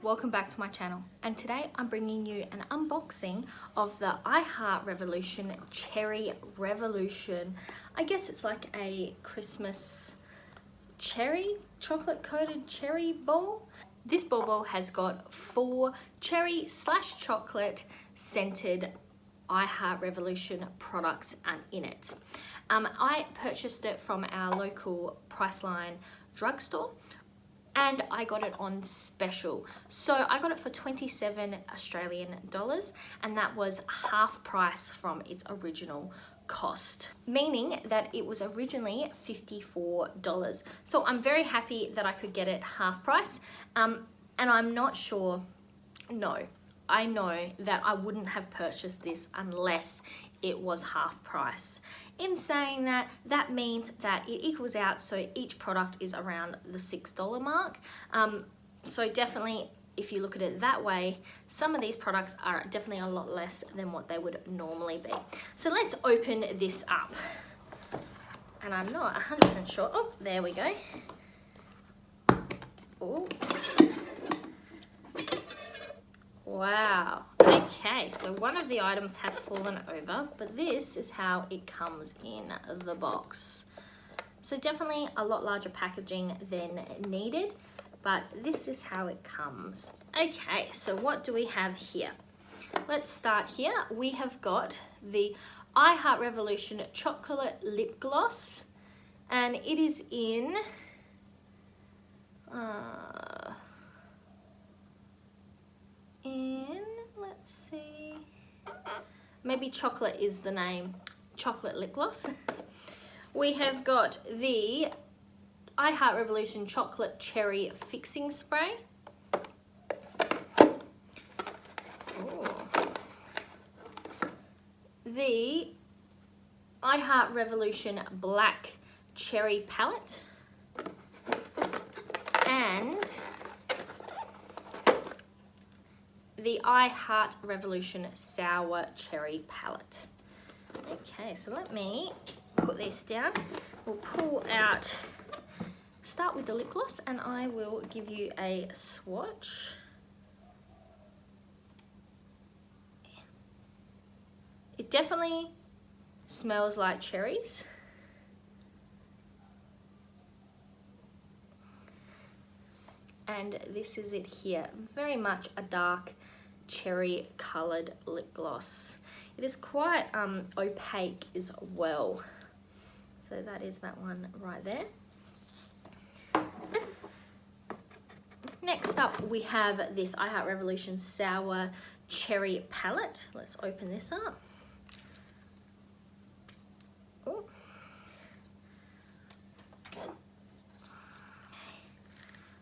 welcome back to my channel, and today I'm bringing you an unboxing of the GRWM Cherry Revolution. I guess it's like a Christmas cherry, chocolate coated cherry bowl. This bowl has got 4 cherry / chocolate scented GRWM products in it. I purchased it from our local Priceline drugstore, and I got it on special. So I got it for 27 Australian dollars, and that was half price from its original cost, meaning that it was originally $54. So I'm very happy that I could get it half price. And I'm not sure, no, I know that I wouldn't have purchased this unless it was half price. In saying that, that means that it equals out, so each product is around the $6 mark. So definitely, if you look at it that way, some of these products are definitely a lot less than what they would normally be. So let's open this up. And I'm not 100% sure. Oh, there we go. Oh. Wow. Okay, so one of the items has fallen over, but this is how it comes in the box. So definitely a lot larger packaging than needed, but this is how it comes. Okay, so what do we have here? Let's start here. We have got the GRWM Chocolate Lip Gloss, and it is in let's see, maybe chocolate is the name, chocolate lip gloss. We have got the GRWM Chocolate Cherry Fixing Spray. Ooh. The GRWM Black Cherry Palette, and the GRWM Sour Cherry Palette. Okay, so let me put this down. We'll pull out, start with the lip gloss, and I will give you a swatch. It definitely smells like cherries. And this is it here, very much a dark cherry coloured lip gloss. It is quite opaque as well. So that is that one right there. Next up we have this GRWM Sour Cherry Palette. Let's open this up. Ooh.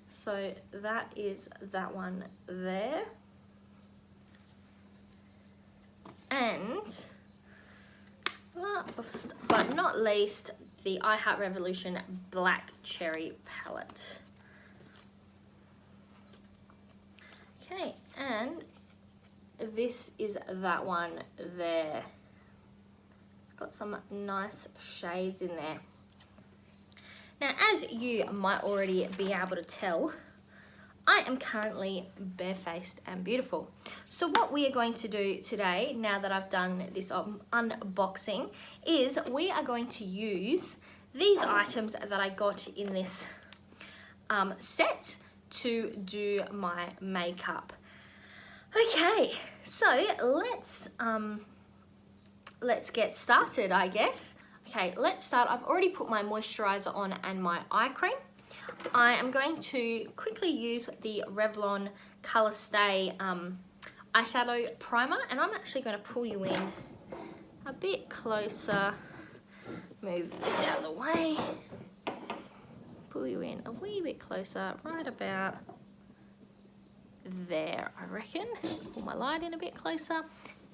So that is that one there. And last but not least, the GRWM Black Cherry Palette. Okay, and this is that one there. It's got some nice shades in there. Now, as you might already be able to tell, I am currently barefaced and beautiful. So what we are going to do today, now that I've done this unboxing, is we are going to use these items that I got in this set to do my makeup. Okay, so let's get started, I guess. Okay, let's start. I've already put my moisturizer on and my eye cream. I am going to quickly use the Revlon Color Stay eyeshadow primer, and I'm actually going to pull you in a bit closer. Move this out of the way. Pull you in a wee bit closer, right about there, I reckon. Pull my light in a bit closer.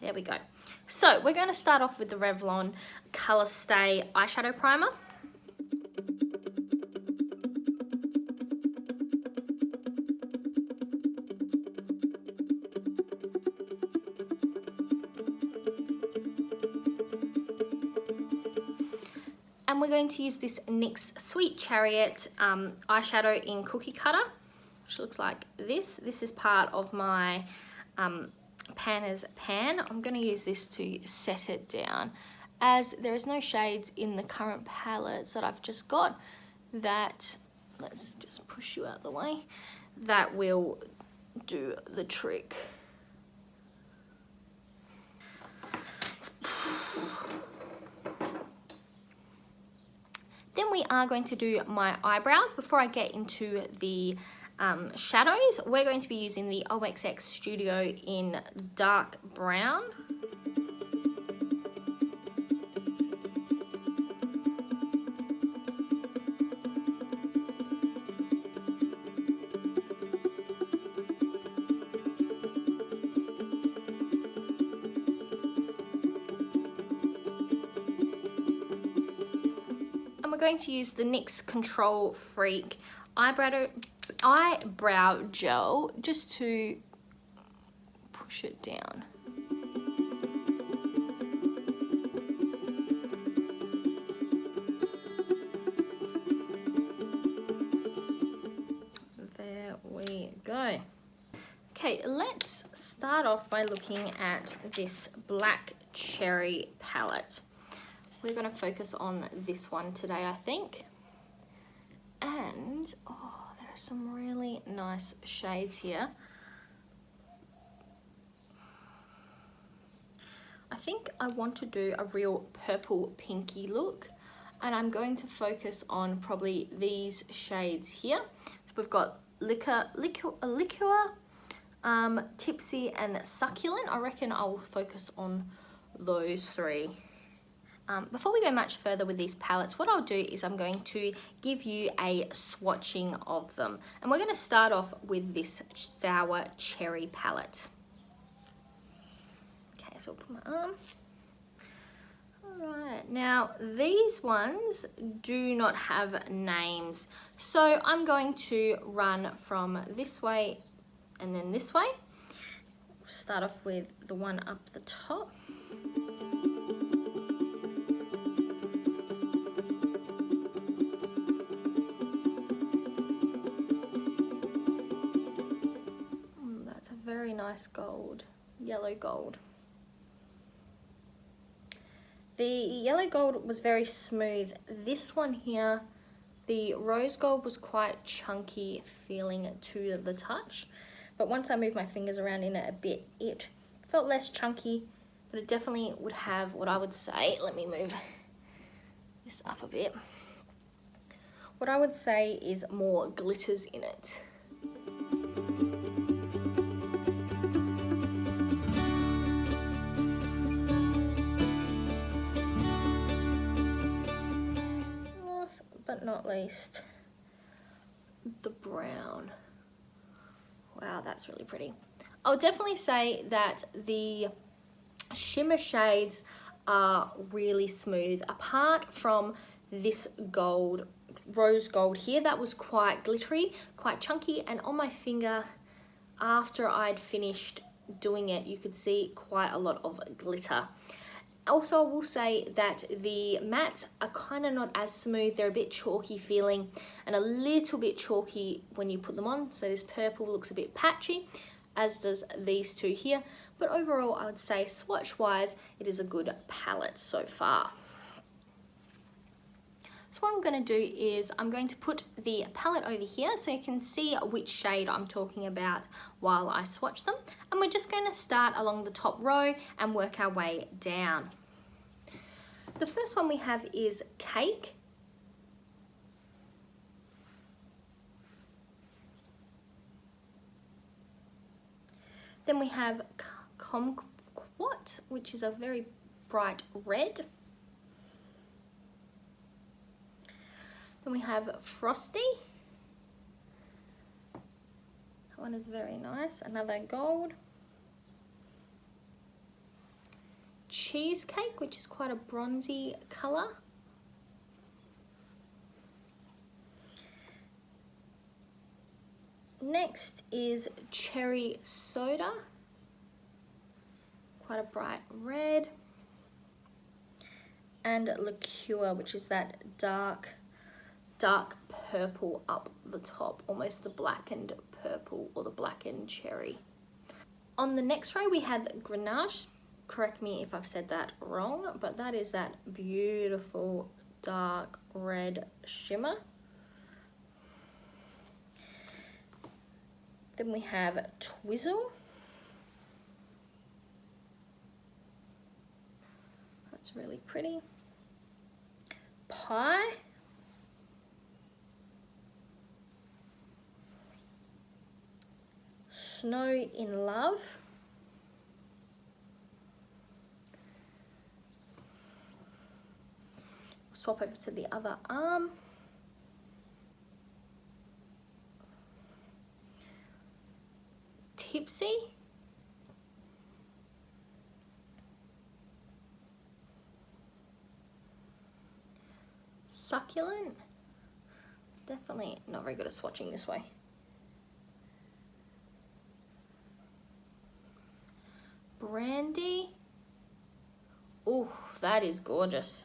There we go. So we're going to start off with the Revlon Color Stay eyeshadow primer. And we're going to use this NYX Sweet Chariot eyeshadow in Cookie Cutter. which looks like this. This is part of my Panner's pan. I'm going to use this to set it down, as there is no shades in the current palettes that I've just got that, let's just push you out the way, that will do the trick. Then we are going to do my eyebrows. Before I get into the shadows, we're going to be using the OXX Studio in dark brown. And we're going to use the NYX Control Freak eyebrow gel just to push it down. There we go. Okay, let's start off by looking at this black cherry palette. We're going to focus on this one today, I think. And, oh, there are some really nice shades here. I think I want to do a real purple pinky look, and I'm going to focus on probably these shades here. So we've got liquor, tipsy and succulent. I reckon I'll focus on those three. Before we go much further with these palettes, what I'll do is I'm going to give you a swatching of them. And we're going to start off with this sour cherry palette. Okay, so I'll put my arm. Alright, now these ones do not have names. So I'm going to run from this way and then this way. Start off with the one up the top. Very nice gold, yellow gold. The yellow gold was very smooth. This one here, the rose gold, was quite chunky feeling to the touch. But once I moved my fingers around in it a bit, it felt less chunky, but it definitely would have what I would say, let me move this up a bit. What I would say is more glitters in it. But not least, the brown. Wow, that's really pretty. I would definitely say that the shimmer shades are really smooth. Apart from this gold, rose gold here, that was quite glittery, quite chunky, and on my finger, after I'd finished doing it, you could see quite a lot of glitter. Also, I will say that the mattes are kind of not as smooth. They're a bit chalky feeling and a little bit chalky when you put them on. So this purple looks a bit patchy, as does these two here. But overall, I would say swatch-wise, it is a good palette so far. So what I'm going to do is I'm going to put the palette over here so you can see which shade I'm talking about while I swatch them. And we're just going to start along the top row and work our way down. The first one we have is Cake. Then we have Kumquat, which is a very bright red. Then we have Frosty. That one is very nice. Another gold. Cheesecake, which is quite a bronzy colour. Next is Cherry Soda. Quite a bright red. And Liqueur, which is that dark dark purple up the top, almost the blackened purple or the blackened cherry. On the next row we have Grenache. Correct me if I've said that wrong, but that is that beautiful dark red shimmer. Then we have Twizzle. That's really pretty. Pie. Snow in Love. Swap over to the other arm. Tipsy. Succulent. Definitely not very good at swatching this way. Brandy. Oh, that is gorgeous.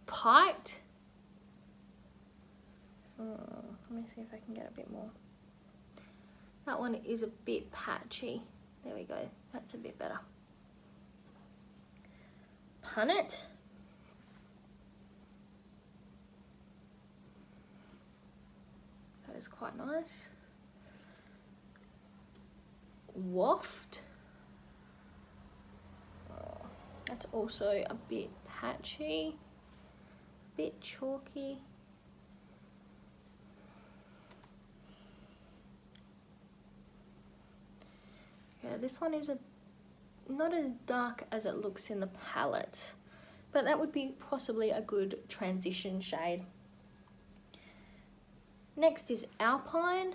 Piked. Let me see if I can get a bit more. That one is a bit patchy. There we go. That's a bit better. Punnet. That is quite nice. Waft. Oh, that's also a bit patchy, bit chalky. Yeah, this one is not as dark as it looks in the palette, but that would be possibly a good transition shade. Next is Alpine.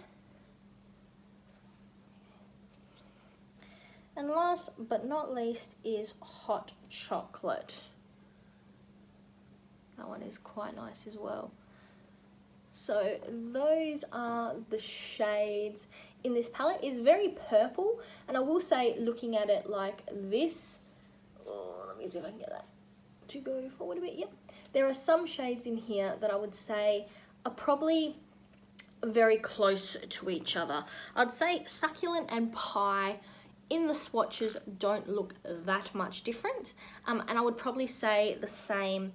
And last but not least is Hot Chocolate. That one is quite nice as well. So those are the shades in this palette. It's very purple, and I will say, looking at it like this, let me see if I can get that to go forward a bit. Yep, there are some shades in here that I would say are probably very close to each other. I'd say Succulent and Pie in the swatches don't look that much different, and I would probably say the same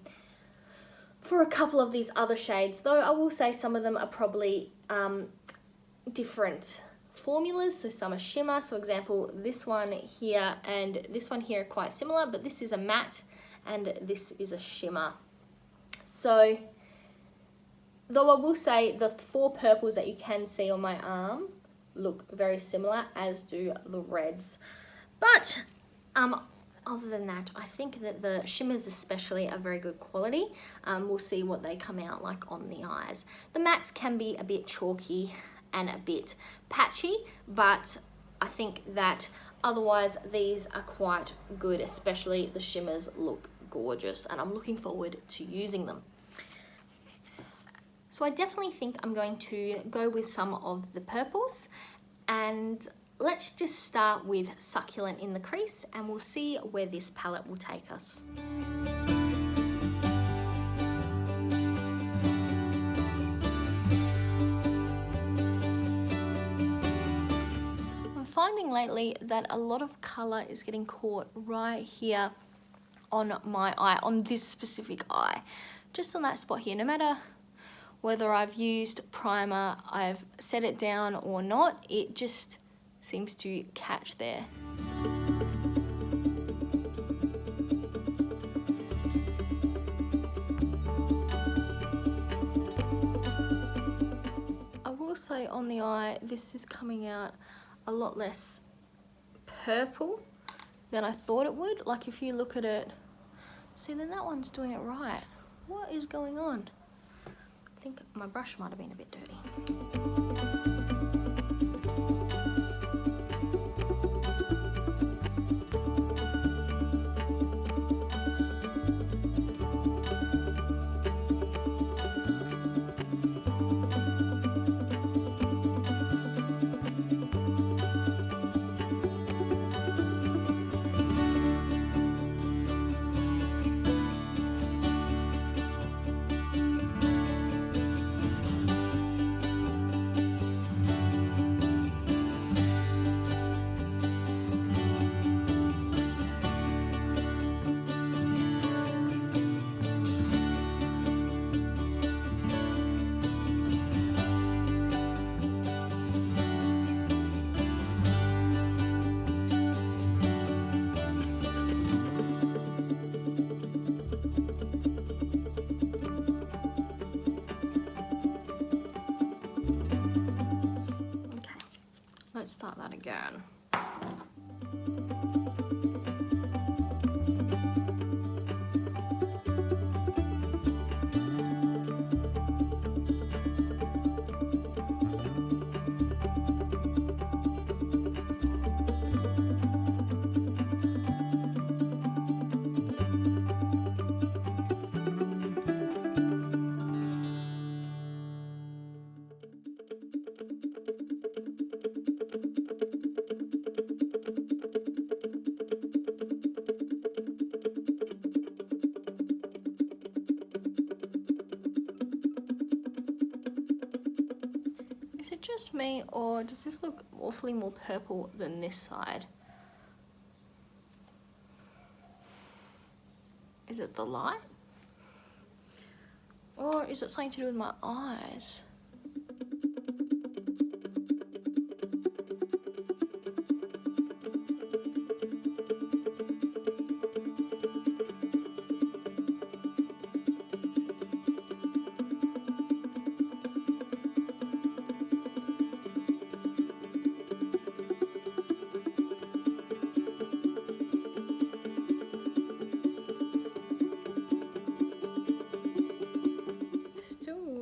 for a couple of these other shades, though I will say some of them are probably different formulas. So some are shimmer, so example, this one here and this one here are quite similar, but this is a matte and this is a shimmer. So though I will say the four purples that you can see on my arm look very similar, as do the reds. But other than that, I think that the shimmers especially are very good quality. We'll see what they come out like on the eyes. The mattes can be a bit chalky and a bit patchy, but I think that otherwise these are quite good, especially the shimmers look gorgeous, and I'm looking forward to using them. So I definitely think I'm going to go with some of the purples, and let's just start with Succulent in the crease and we'll see where this palette will take us. I'm finding lately that a lot of colour is getting caught right here on my eye, on this specific eye, just on that spot here. No matter whether I've used primer, I've set it down or not, it just seems to catch there. I will say on the eye, this is coming out a lot less purple than I thought it would. Like if you look at it, see, then that one's doing it right. What is going on? I think my brush might have been a bit dirty. start that again. Is it just me, or does this look awfully more purple than this side? Is it the light? Or is it something to do with my eyes?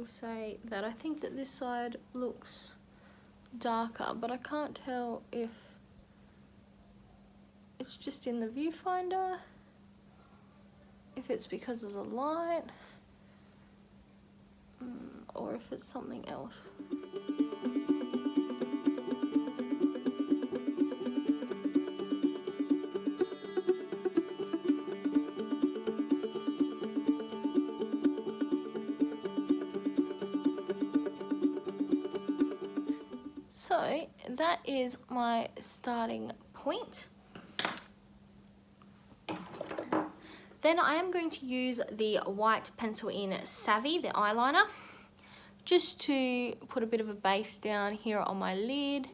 Say that I think that this side looks darker, but I can't tell if it's just in the viewfinder, if it's because of the light, or if it's something else. So that is my starting point. Then I am going to use the white pencil in Savvy, the eyeliner, just to put a bit of a base down here on my lid.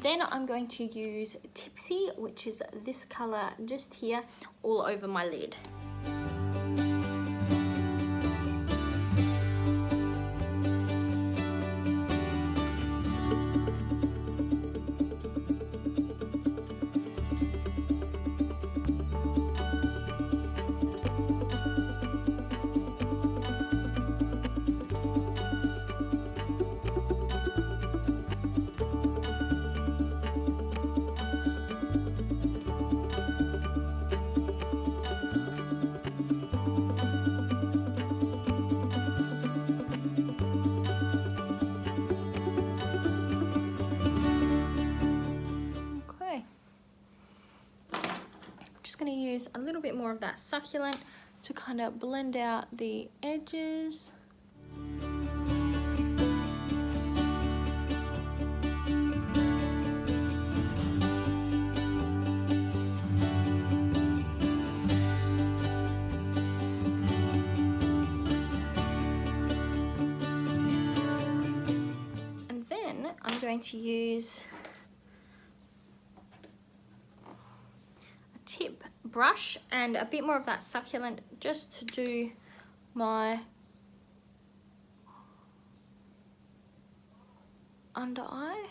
Then I'm going to use Tipsy, which is this color just here, all over my lid. Going to use a little bit more of that succulent to kind of blend out the edges. And then I'm going to use tip brush and a bit more of that succulent just to do my under eye.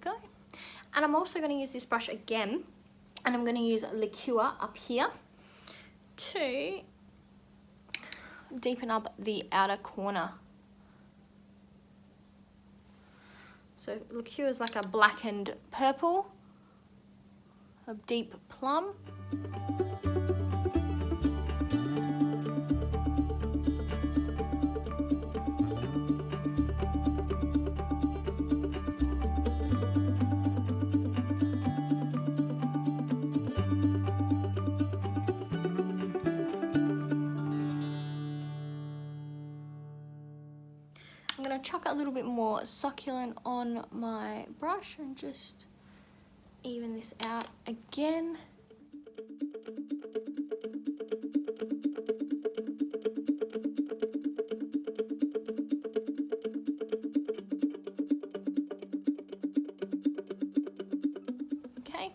Go. And I'm also going to use this brush again, and I'm going to use liqueur up here to deepen up the outer corner. So liqueur is like a blackened purple, a deep plum. going to chuck a little bit more succulent on my brush and just even this out again. Okay,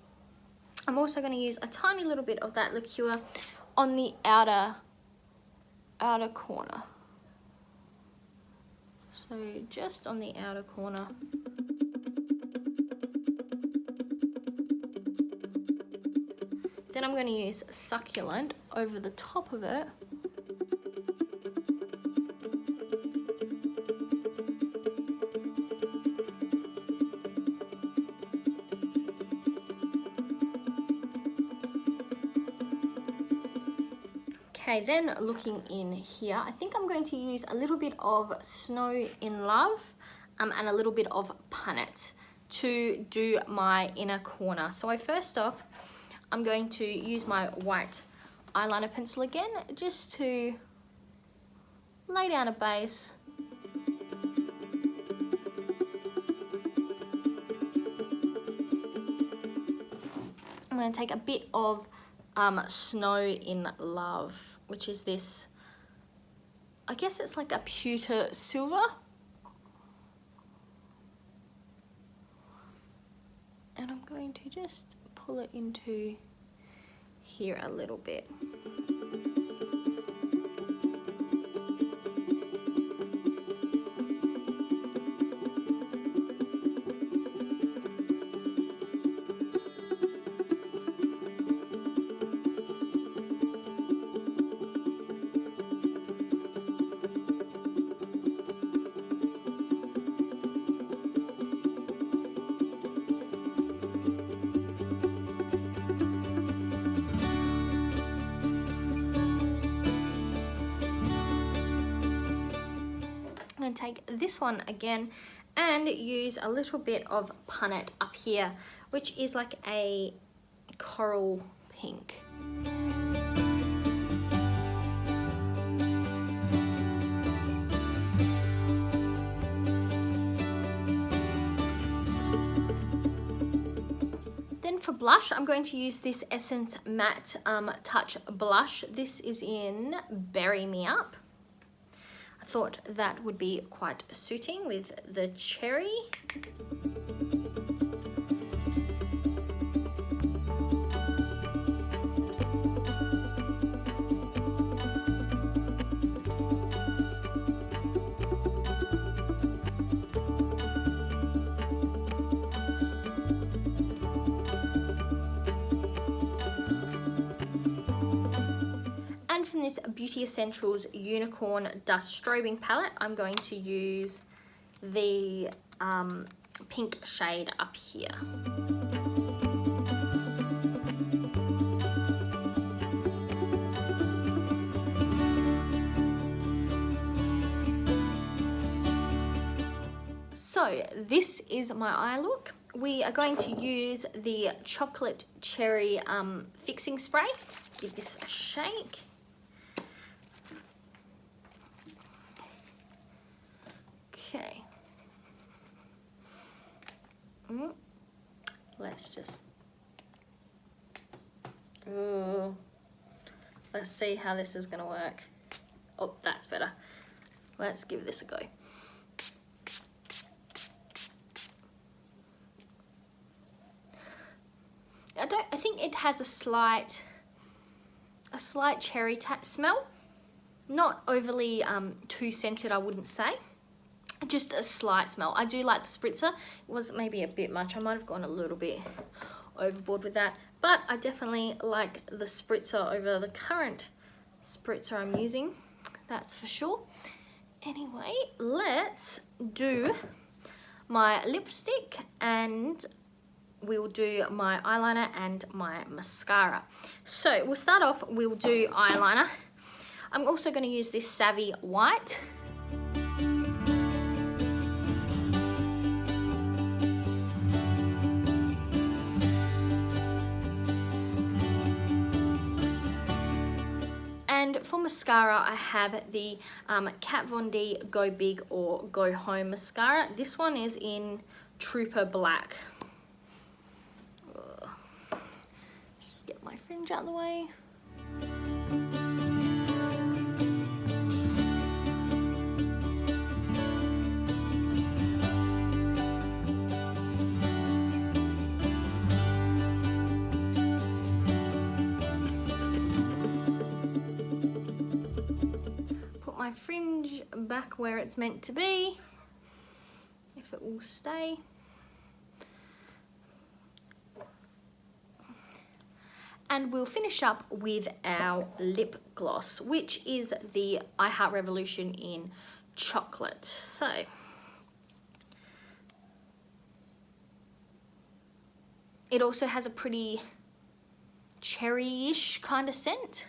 I'm also going to use a tiny little bit of that liqueur on the outer corner. So just on the outer corner. Then I'm going to use succulent over the top of it. Okay, then looking in here, I think I'm going to use a little bit of Snow in Love and a little bit of Punnet to do my inner corner. So first off, I'm going to use my white eyeliner pencil again, just to lay down a base. I'm going to take a bit of Snow in Love, which is this, I guess it's like a pewter silver. And I'm going to just pull it into here a little bit. I'm going to take this one again and use a little bit of Punnet up here, which is like a coral pink. Then for blush, I'm going to use this Essence Matte Touch Blush. This is in Berry Me Up. I thought that would be quite suiting with the cherry. From this Beauty Essentials Unicorn Dust Strobing Palette, I'm going to use the pink shade up here. So this is my eye look. We are going to use the Chocolate Cherry Fixing Spray. Give this a shake. Okay, let's just, let's see how this is going to work. Oh, that's better. Let's give this a go. I think it has a slight cherry smell. Not overly too scented, I wouldn't say. Just a slight smell. I do like the spritzer. It was maybe a bit much. I might have gone a little bit overboard with that, but I definitely like the spritzer over the current spritzer I'm using, that's for sure. Anyway, let's do my lipstick and we'll do my eyeliner and my mascara. So we'll start off, we'll do eyeliner. I'm also going to use this Savvy White. And for mascara, I have the Kat Von D Go Big or Go Home mascara. This one is in Trooper Black. Just get my fringe out of the way. My fringe back where it's meant to be, if it will stay. And we'll finish up with our lip gloss, which is the I Heart Revolution in chocolate. So it also has a pretty cherry-ish kind of scent.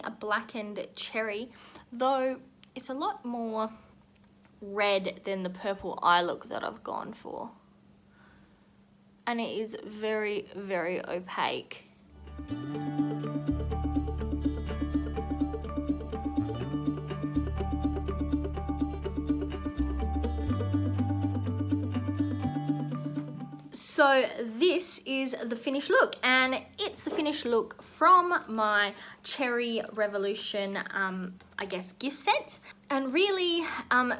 A blackened cherry, though it's a lot more red than the purple eye look that I've gone for, and it is very, very opaque. So this is the finished look, and it's the finished look from my Cherry Revolution, I guess, gift set. And really,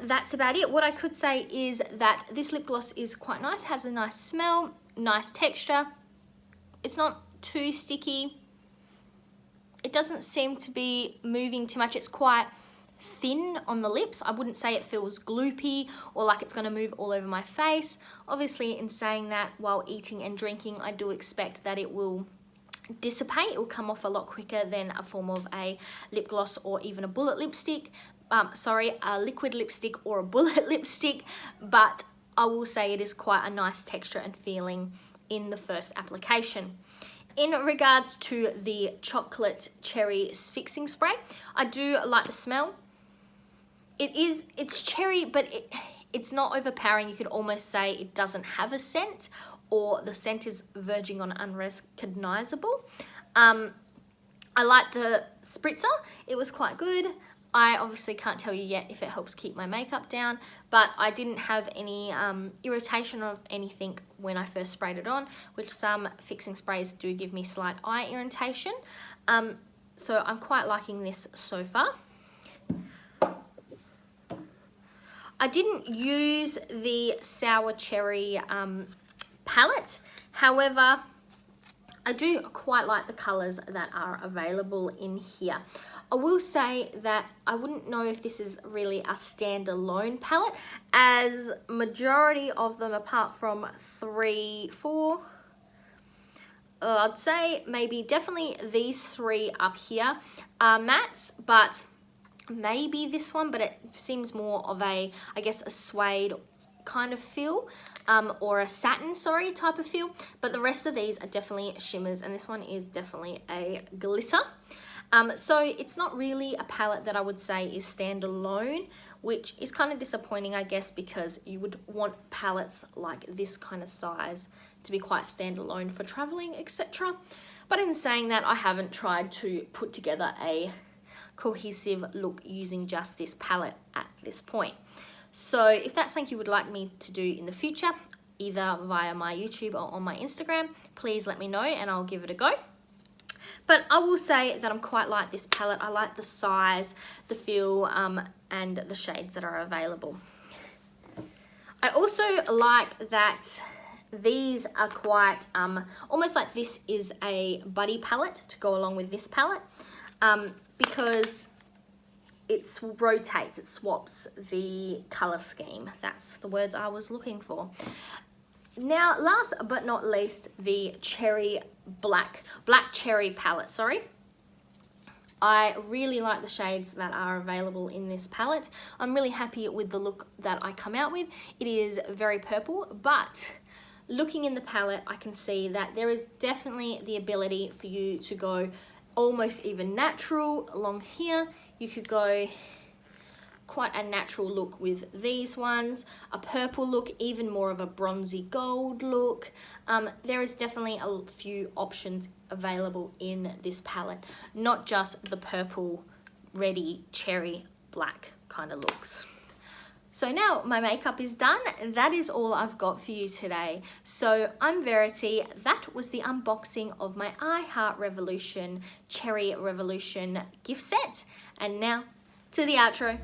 that's about it. What I could say is that this lip gloss is quite nice, has a nice smell, nice texture. It's not too sticky. It doesn't seem to be moving too much. It's quite thin on the lips. I wouldn't say it feels gloopy or like it's going to move all over my face. Obviously, in saying that, while eating and drinking, I do expect that it will dissipate. It will come off a lot quicker than a form of a lip gloss or even a bullet lipstick. A liquid lipstick or a bullet lipstick, but I will say it is quite a nice texture and feeling in the first application. In regards to the chocolate cherry fixing spray, I do like the smell. It's cherry, but it's not overpowering. You could almost say it doesn't have a scent, or the scent is verging on unrecognizable. I like the spritzer. It was quite good. I obviously can't tell you yet if it helps keep my makeup down, but I didn't have any irritation of anything when I first sprayed it on, which some fixing sprays do give me slight eye irritation. So I'm quite liking this so far. I didn't use the Sour Cherry palette. However, I do quite like the colors that are available in here. I will say that I wouldn't know if this is really a standalone palette, as majority of them, apart from 3, 4, I'd say maybe definitely these 3 up here are mattes, but maybe this one, but it seems more of a, I guess, a suede kind of feel, or a satin, sorry, type of feel. But the rest of these are definitely shimmers, and this one is definitely a glitter. So it's not really a palette that I would say is standalone, which is kind of disappointing, I guess, because you would want palettes like this kind of size to be quite standalone for traveling, etc. But in saying that, I haven't tried to put together a cohesive look using just this palette at this point. So if that's something you would like me to do in the future, either via my YouTube or on my Instagram, please let me know and I'll give it a go. But I will say that I'm quite like this palette. I like the size, the feel, and the shades that are available. I also like that these are quite, almost like this is a buddy palette to go along with this palette, because it rotates, it swaps the color scheme. That's the words I was looking for. Now, last but not least, the black cherry palette, sorry. I really like the shades that are available in this palette. I'm really happy with the look that I come out with. It is very purple, but looking in the palette, I can see that there is definitely the ability for you to go almost even natural along here. You could go quite a natural look with these ones, a purple look, even more of a bronzy gold look. There is definitely a few options available in this palette, not just the purple, reddy, cherry, black kind of looks. So now my makeup is done. That is all I've got for you today. So I'm Verity. That was the unboxing of my I Heart Revolution Cherry Revolution gift set. And now to the outro.